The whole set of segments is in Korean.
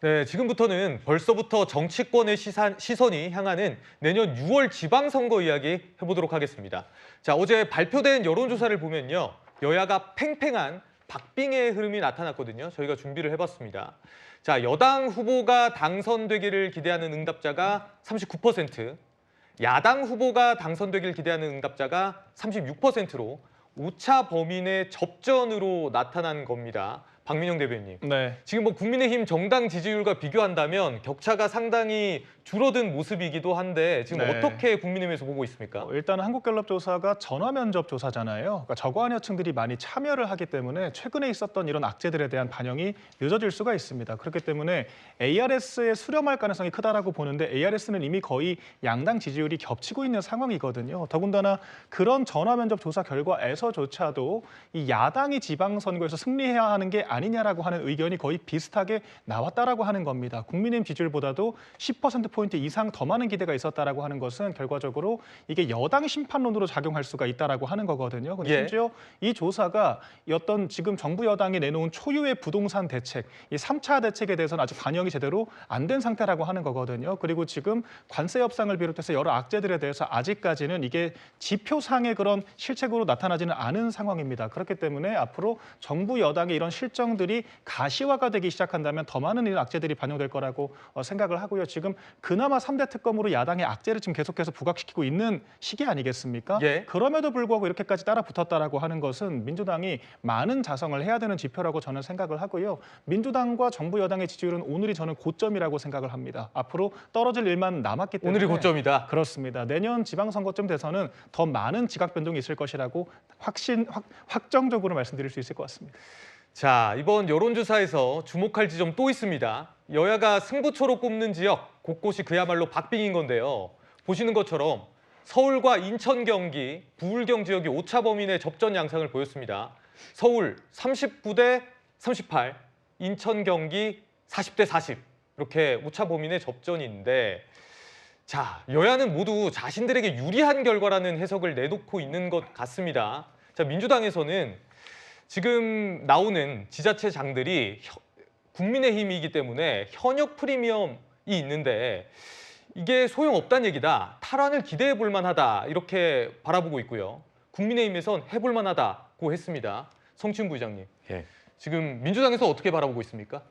네, 지금부터는 벌써부터 정치권의 시선이 향하는 내년 6월 지방선거 이야기 해보도록 하겠습니다. 자, 어제 발표된 여론조사를 보면요. 여야가 팽팽한 박빙의 흐름이 나타났거든요. 저희가 준비를 해봤습니다. 자, 여당 후보가 당선되기를 기대하는 응답자가 39%, 야당 후보가 당선되기를 기대하는 응답자가 36%로 오차 범위 내 접전으로 나타난 겁니다. 박민영 대변인. 네. 지금 뭐 국민의힘 정당 지지율과 비교한다면 격차가 상당히 줄어든 모습이기도 한데 지금 네. 어떻게 국민의힘에서 보고 있습니까? 일단 한국갤럽 조사가 전화 면접 조사잖아요. 그러니까 저고학년층들이 많이 참여를 하기 때문에 최근에 있었던 이런 악재들에 대한 반영이 늦어질 수가 있습니다. 그렇기 때문에 ARS에 수렴할 가능성이 크다라고 보는데 ARS는 이미 거의 양당 지지율이 겹치고 있는 상황이거든요. 더군다나 그런 전화 면접 조사 결과에서조차도 이 야당이 지방선거에서 승리해야 하는 게 아니냐라고 하는 의견이 거의 비슷하게 나왔다라고 하는 겁니다. 국민의힘 지지율보다도 10%포인트 이상 더 많은 기대가 있었다라고 하는 것은 결과적으로 이게 여당 심판론으로 작용할 수가 있다라고 하는 거거든요. 근데 심지어 이 조사가 어떤 지금 정부 여당이 내놓은 초유의 부동산 대책, 이 3차 대책에 대해서는 아직 반영이 제대로 안 된 상태라고 하는 거거든요. 그리고 지금 관세 협상을 비롯해서 여러 악재들에 대해서 아직까지는 이게 지표상의 그런 실책으로 나타나지는 않은 상황입니다. 그렇기 때문에 앞으로 정부 여당의 이런 실정들이 가시화가 되기 시작한다면 더 많은 이런 악재들이 반영될 거라고 생각을 하고요. 지금 그나마 3대 특검으로 야당의 악재를 지금 계속해서 부각시키고 있는 시기 아니겠습니까? 그럼에도 불구하고 이렇게까지 따라붙었다라고 하는 것은 민주당이 많은 자성을 해야 되는 지표라고 저는 생각을 하고요. 민주당과 정부 여당의 지지율은 오늘이 저는 고점이라고 생각을 합니다. 앞으로 떨어질 일만 남았기 때문에 오늘이 고점이다. 그렇습니다. 내년 지방선거쯤 돼서는 더 많은 지각 변동이 있을 것이라고 확정적으로 말씀드릴 수 있을 것 같습니다. 자, 이번 여론조사에서 주목할 지점 또 있습니다. 여야가 승부처로 꼽는 지역 곳곳이 그야말로 박빙인 건데요. 보시는 것처럼 서울과 인천, 경기, 부울경 지역이 오차 범위 내 접전 양상을 보였습니다. 서울 39대 38, 인천, 경기 40대 40 이렇게 오차 범위 내 접전인데 자, 여야는 모두 자신들에게 유리한 결과라는 해석을 내놓고 있는 것 같습니다. 자, 민주당에서는 지금 나오는 지자체장들이 국민의힘이기 때문에 현역 프리미엄이 있는데 이게 소용없다는 얘기다. 탈환을 기대해 볼 만하다. 이렇게 바라보고 있고요. 국민의힘에선 해볼 만하다고 했습니다. 성춘 부의장님. 지금 민주당에서 어떻게 바라보고 있습니까?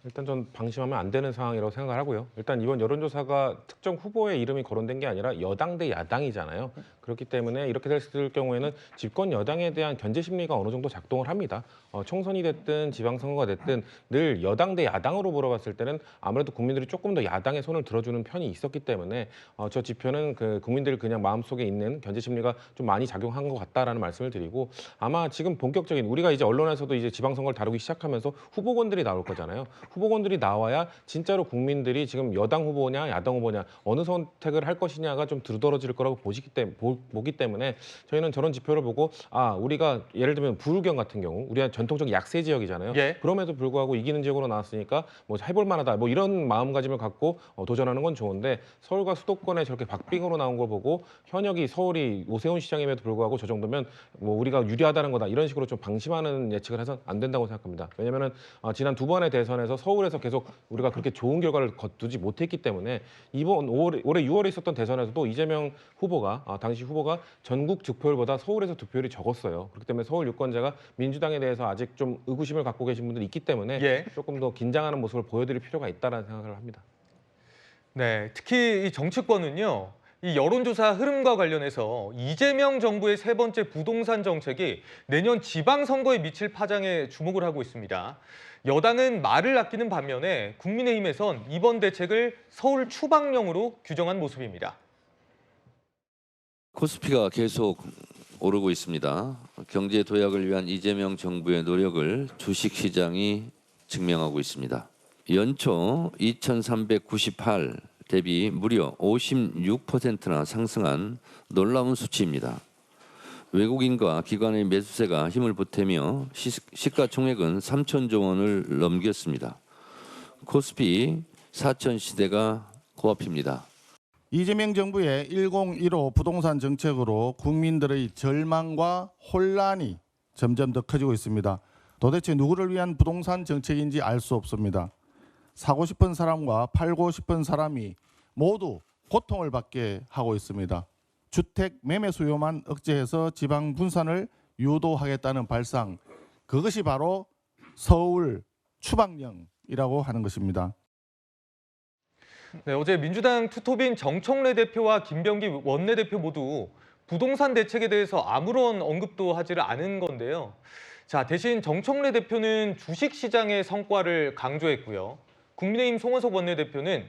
일단 전 방심하면 안 되는 상황이라고 생각을 하고요. 일단 이번 여론조사가 특정 후보의 이름이 거론된 게 아니라 여당 대 야당이잖아요. 그렇기 때문에 이렇게 됐을 경우에는 집권 여당에 대한 견제 심리가 어느 정도 작동을 합니다. 총선이 됐든 지방선거가 됐든 늘 여당 대 야당으로 물어봤을 때는 아무래도 국민들이 조금 더 야당의 손을 들어주는 편이 있었기 때문에 저 지표는 그 국민들 그냥 마음속에 있는 견제 심리가 좀 많이 작용한 것 같다라는 말씀을 드리고 아마 지금 본격적인 우리가 이제 언론에서도 이제 지방선거를 다루기 시작하면서 후보군들이 나올 거잖아요. 후보군들이 나와야 진짜로 국민들이 지금 여당 후보냐 야당 후보냐 어느 선택을 할 것이냐가 좀 두드러질 거라고 보기 때문에 저희는 저런 지표를 보고 우리가 예를 들면 부울경 같은 경우 우리가 전통적 약세 지역이잖아요. 그럼에도 불구하고 이기는 지역으로 나왔으니까 뭐 해볼 만하다 뭐 이런 마음가짐을 갖고 도전하는 건 좋은데 서울과 수도권에 저렇게 박빙으로 나온 걸 보고 현역이 서울이 오세훈 시장임에도 불구하고 저 정도면 뭐 우리가 유리하다는 거다 이런 식으로 좀 방심하는 예측을 해서 안 된다고 생각합니다. 왜냐면은 지난 두 번의 대선에서 서울에서 계속 우리가 그렇게 좋은 결과를 거두지 못했기 때문에 이번 올해 6월에 있었던 대선에서도 이재명 후보가 당시 후보가 전국 득표율보다 서울에서 득표율이 적었어요. 그렇기 때문에 서울 유권자가 민주당에 대해서 아직 좀 의구심을 갖고 계신 분들이 있기 때문에 조금 더 긴장하는 모습을 보여드릴 필요가 있다는 생각을 합니다. 네, 특히 이 정치권은요. 이 여론조사 흐름과 관련해서 이재명 정부의 세 번째 부동산 정책이 내년 지방선거에 미칠 파장에 주목을 하고 있습니다. 여당은 말을 아끼는 반면에 국민의힘에선 이번 대책을 서울 추방령으로 규정한 모습입니다. 코스피가 계속 오르고 있습니다. 경제 도약을 위한 이재명 정부의 노력을 주식시장이 증명하고 있습니다. 연초 2,398 대비 무려 56%나 상승한 놀라운 수치입니다. 외국인과 기관의 매수세가 힘을 보태며 시가총액은 3천조 원을 넘겼습니다. 코스피 4천 시대가 코앞입니다. 이재명 정부의 1015 부동산 정책으로 국민들의 절망과 혼란이 점점 더 커지고 있습니다. 도대체 누구를 위한 부동산 정책인지 알 수 없습니다. 사고 싶은 사람과 팔고 싶은 사람이 모두 고통을 받게 하고 있습니다. 주택 매매 수요만 억제해서 지방 분산을 유도하겠다는 발상, 그것이 바로 서울 추방령이라고 하는 것입니다. 네, 어제 민주당 투톱인 정청래 대표와 김병기 원내대표 모두 부동산 대책에 대해서 아무런 언급도 하지를 않은 건데요. 자, 대신 정청래 대표는 주식시장의 성과를 강조했고요. 국민의힘 송원석 원내대표는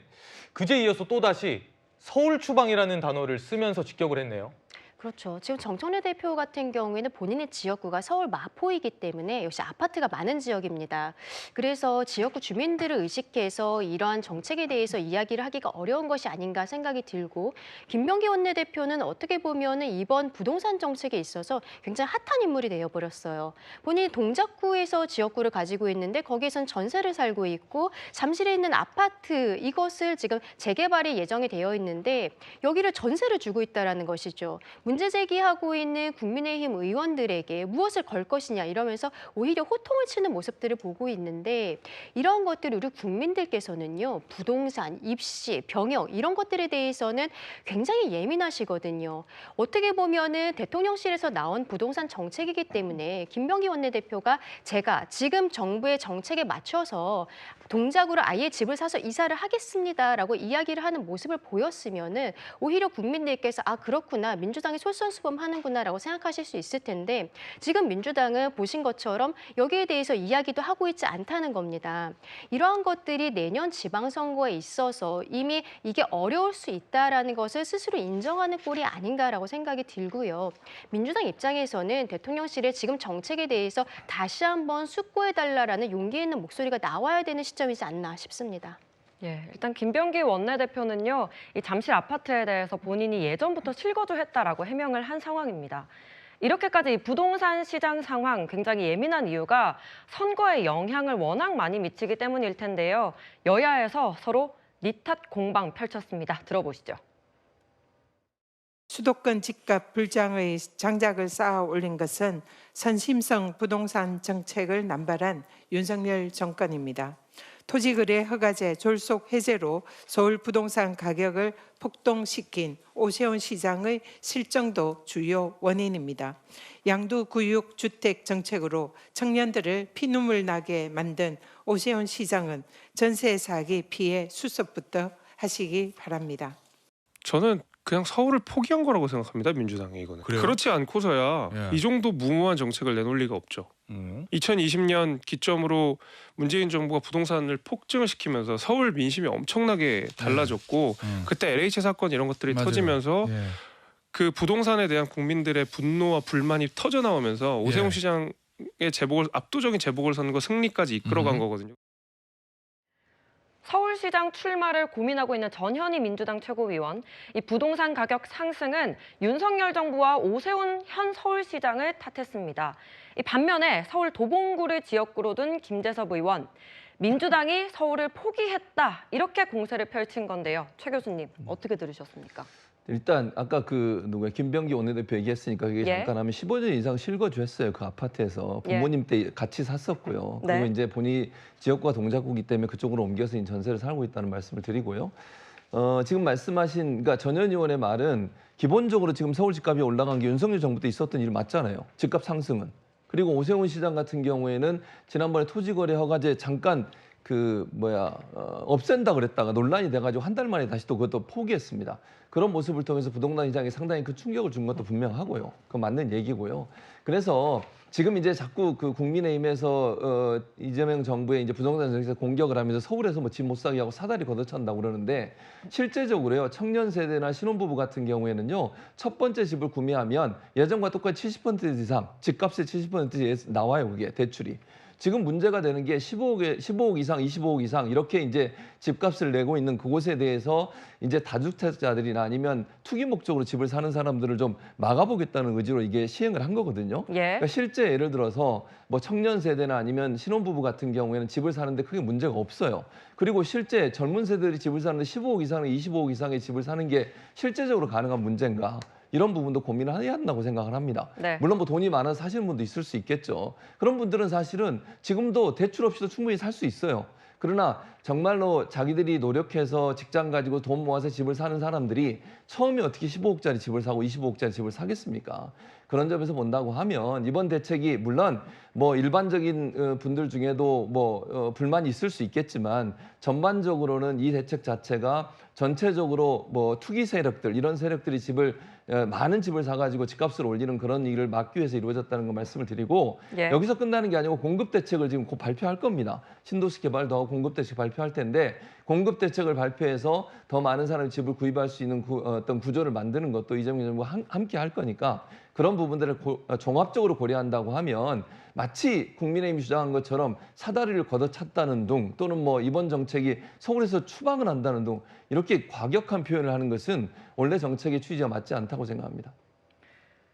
그제 이어서 또다시 서울 추방이라는 단어를 쓰면서 직격을 했네요. 그렇죠. 지금 정청래 대표 같은 경우에는 본인의 지역구가 서울 마포이기 때문에 역시 아파트가 많은 지역입니다. 그래서 지역구 주민들을 의식해서 이러한 정책에 대해서 이야기를 하기가 어려운 것이 아닌가 생각이 들고, 김병기 원내대표는 어떻게 보면 이번 부동산 정책에 있어서 굉장히 핫한 인물이 되어버렸어요. 본인이 동작구에서 지역구를 가지고 있는데 거기에선 전세를 살고 있고, 잠실에 있는 아파트 이것을 지금 재개발이 예정이 되어 있는데 여기를 전세를 주고 있다는 것이죠. 문제 제기하고 있는 국민의힘 의원들에게 무엇을 걸 것이냐 이러면서 오히려 호통을 치는 모습들을 보고 있는데, 이런 것들 우리 국민들께서는요, 부동산, 입시, 병역 이런 것들에 대해서는 굉장히 예민하시거든요. 어떻게 보면은 대통령실에서 나온 부동산 정책이기 때문에 김병기 원내대표가 제가 지금 정부의 정책에 맞춰서 동작으로 아예 집을 사서 이사를 하겠습니다라고 이야기를 하는 모습을 보였으면은 오히려 국민들께서 아 그렇구나, 민주당이 솔선수범하는구나라고 생각하실 수 있을 텐데, 지금 민주당은 보신 것처럼 여기에 대해서 이야기도 하고 있지 않다는 겁니다. 이러한 것들이 내년 지방선거에 있어서 이미 이게 어려울 수 있다라는 것을 스스로 인정하는 꼴이 아닌가라고 생각이 들고요. 민주당 입장에서는 대통령실의 지금 정책에 대해서 다시 한번 숙고해달라라는 용기 있는 목소리가 나와야 되는 시점이지 않나 싶습니다. 예, 일단 김병기 원내대표는요, 이 잠실 아파트에 대해서 본인이 예전부터 실거주했다라고 해명을 한 상황입니다. 이렇게까지 이 부동산 시장 상황 굉장히 예민한 이유가 선거에 영향을 워낙 많이 미치기 때문일 텐데요. 여야에서 서로 니탓 공방 펼쳤습니다. 들어보시죠. 수도권 집값 불장의 장작을 쌓아 올린 것은 선심성 부동산 정책을 남발한 윤석열 정권입니다. 토지거래 허가제 졸속 해제로 서울 부동산 가격을 폭등시킨 오세훈 시장의 실정도 주요 원인입니다. 양도구역 주택 정책으로 청년들을 피눈물 나게 만든 오세훈 시장은 전세 사기 피해 수습부터 하시기 바랍니다. 저는 그냥 서울을 포기한 거라고 생각합니다. 민주당이 이거는. 그래요? 그렇지 않고서야 예. 이 정도 무모한 정책을 내놓을 리가 없죠. 2020년 기점으로 문재인 정부가 부동산을 폭증을 시키면서 서울 민심이 엄청나게 달라졌고 그때 LH 사건 이런 것들이 맞아요. 터지면서 예. 그 부동산에 대한 국민들의 분노와 불만이 터져 나오면서 오세훈 예. 시장의 압도적인 재보궐선거 승리까지 이끌어간 거거든요. 서울시장 출마를 고민하고 있는 전현희 민주당 최고위원, 이 부동산 가격 상승은 윤석열 정부와 오세훈 현 서울시장을 탓했습니다. 이 반면에 서울 도봉구를 지역구로 둔 김재섭 의원, 민주당이 서울을 포기했다 이렇게 공세를 펼친 건데요. 최 교수님 어떻게 들으셨습니까? 일단 아까 그 누구야 김병기 원내대표 얘기했으니까 그게 예. 잠깐 하면 15년 이상 실거주했어요. 그 아파트에서 부모님 때 같이 샀었고요. 네. 그리고 이제 본인이 지역구가 동작구기 때문에 그쪽으로 옮겨서 이제 전세를 살고 있다는 말씀을 드리고요. 지금 말씀하신 그러니까 전현 의원의 말은 기본적으로 지금 서울 집값이 올라간 게 윤석열 정부 때 있었던 일 맞잖아요. 집값 상승은. 그리고 오세훈 시장 같은 경우에는 지난번에 토지거래 허가제 잠깐 없앤다 그랬다가 논란이 돼가지고 한 달 만에 다시 또 그것도 포기했습니다. 그런 모습을 통해서 부동산 시장에 상당히 큰 충격을 준 것도 분명하고요. 그건 맞는 얘기고요. 그래서 지금 이제 자꾸 그 국민의힘에서 이재명 정부의 이제 부동산 정책에서 공격을 하면서 서울에서 뭐 집 못 사게 하고 사다리 걷어찬다고 그러는데 실제적으로요 청년 세대나 신혼부부 같은 경우에는요 첫 번째 집을 구매하면 예전과 똑같이 70% 이상 집값의 70% 나와요 그게 대출이. 지금 문제가 되는 게 15억 이상, 25억 이상 이렇게 이제 집값을 내고 있는 그곳에 대해서 이제 다주택자들이나 아니면 투기 목적으로 집을 사는 사람들을 좀 막아보겠다는 의지로 이게 시행을 한 거거든요. 예. 그러니까 실제 예를 들어서 뭐 청년 세대나 아니면 신혼부부 같은 경우에는 집을 사는데 크게 문제가 없어요. 그리고 실제 젊은 세대들이 집을 사는데 15억 이상의 25억 이상의 집을 사는 게 실제적으로 가능한 문제인가? 이런 부분도 고민을 해야 한다고 생각을 합니다. 네. 물론 뭐 돈이 많아서 사시는 분도 있을 수 있겠죠. 그런 분들은 사실은 지금도 대출 없이도 충분히 살 수 있어요. 그러나 정말로 자기들이 노력해서 직장 가지고 돈 모아서 집을 사는 사람들이 처음에 어떻게 15억짜리 집을 사고 25억짜리 집을 사겠습니까? 그런 점에서 본다고 하면 이번 대책이 물론 뭐 일반적인 분들 중에도 뭐 불만이 있을 수 있겠지만 전반적으로는 이 대책 자체가 전체적으로 뭐 투기 세력들 이런 세력들이 집을 많은 집을 사가지고 집값을 올리는 그런 일을 막기 위해서 이루어졌다는 거 말씀을 드리고 예. 여기서 끝나는 게 아니고 공급 대책을 지금 곧 발표할 겁니다. 신도시 개발도 하고 공급 대책 발표할 텐데 공급 대책을 발표해서 더 많은 사람이 집을 구입할 수 있는 어떤 구조를 만드는 것도 이재명 정부가 함께 할 거니까 그런 부분들을 종합적으로 고려한다고 하면 마치 국민의힘이 주장한 것처럼 사다리를 걷어찼다는 둥 또는 뭐 이번 정책이 서울에서 추방을 한다는 둥 이렇게 과격한 표현을 하는 것은 원래 정책의 취지와 맞지 않다고 생각합니다.